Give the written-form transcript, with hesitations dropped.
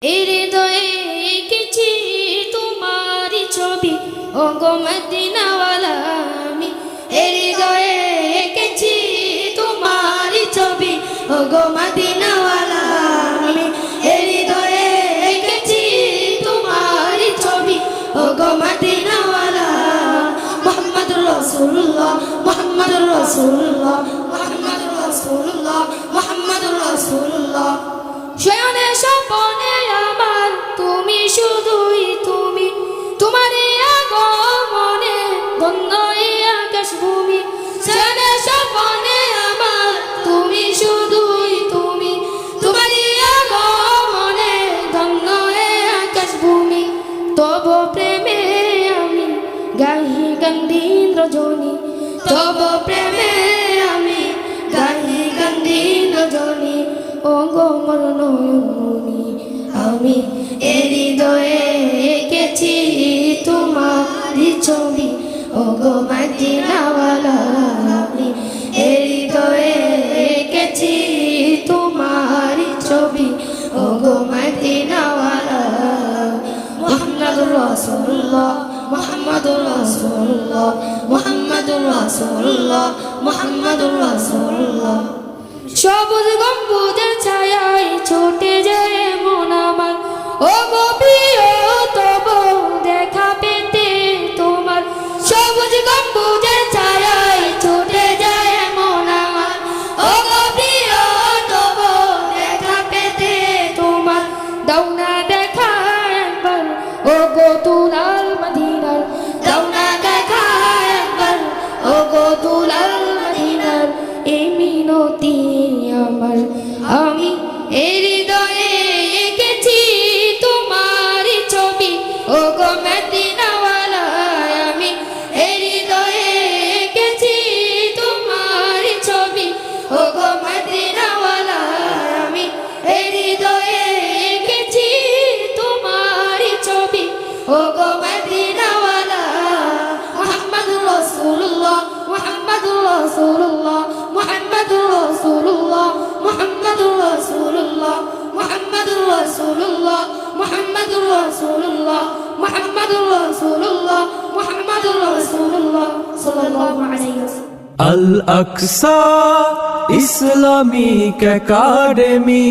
হৃদয়ে এঁকেছি তোমারি ছবি ওগো মদিনাওয়ালা আমি হৃদয়ে এঁকেছি তোমারি ছবি ওগো মদিনাওয়ালা আমি হৃদয়ে এঁকেছি তোমারি ছবি ওগো মদিনাওয়ালা মুহাম্মদুর রাসূলুল্লাহ মুহাম্মদুর রাসূলুল্লাহ মুহাম্মদুর রাসূলুল্লাহ মুহাম্মদুর রাসূলুল্লাহ শয়নে স্বপনে আমার তুমি শুধুই তুমি তোমারই আগমনে ধন্য এই আকাশ ভূমি শয়নে স্বপনে আমার তুমি শুধুই তুমি তোমারই আগমনে ধন্য এই আকাশ ভূমি তব প্রেমে আমি গাহি গন্ধিন রজনী তব প্রেমে আমি গাহি গন্ধিন রজনী ওগো মোর নয়নমণি আমি হৃদয়ে এঁকেছি তোমারি ছবি ওগো মদিনাওয়ালা আমি হৃদয়ে এঁকেছি তোমারি ছবি ওগো মদিনাওয়ালা মুহাম্মদুর রাসূলুল্লাহ মুহাম্মদুর রাসূলুল্লাহ মুহাম্মদুর রাসূলুল্লাহ মুহাম্মদুর রাসূলুল্লাহ সবুজ গম্বুজের ছায়ায় ছুটে যায় মন আমার ওগো প্রিয় তব দেখা পেতে তোমার সবুজ গম্বুজের ছায়ায় ছুটে যায় মন আমার ওগো প্রিয় তব দেখা পেতে তোমার দাও না দেখা একবার ওগো তুলাল মদিনার দাও না দেখা একবার ওগো তুলাল মদিনার এই মিনতি আমার আমি হৃদয়ে এঁকেছি তোমারি ছবি ওগো মদিনাওয়ালা আমি হৃদয়ে এঁকেছি তোমারি ছবি ওগো মদিনাওয়ালা আমি হৃদয়ে এঁকেছি তোমারি ছবি ওগো মদিনাওয়ালা মুহাম্মদুর রাসূলুল্লাহ মুহাম্মদুর রাসূলুল্লাহ মুহাম্মদুর রাসূলুল্লাহ মুহাম্মদুর রাসূলুল্লাহ মুহাম্মদুর রাসূলুল্লাহ মুহাম্মদুর রাসূলুল্লাহ মুহাম্মদুর রাসূলুল্লাহ মুহাম্মদুর রাসূলুল্লাহ সাল্লাল্লাহু আলাইহি ওয়াসাল্লাম আল আকসা ইসলামিক একাডেমি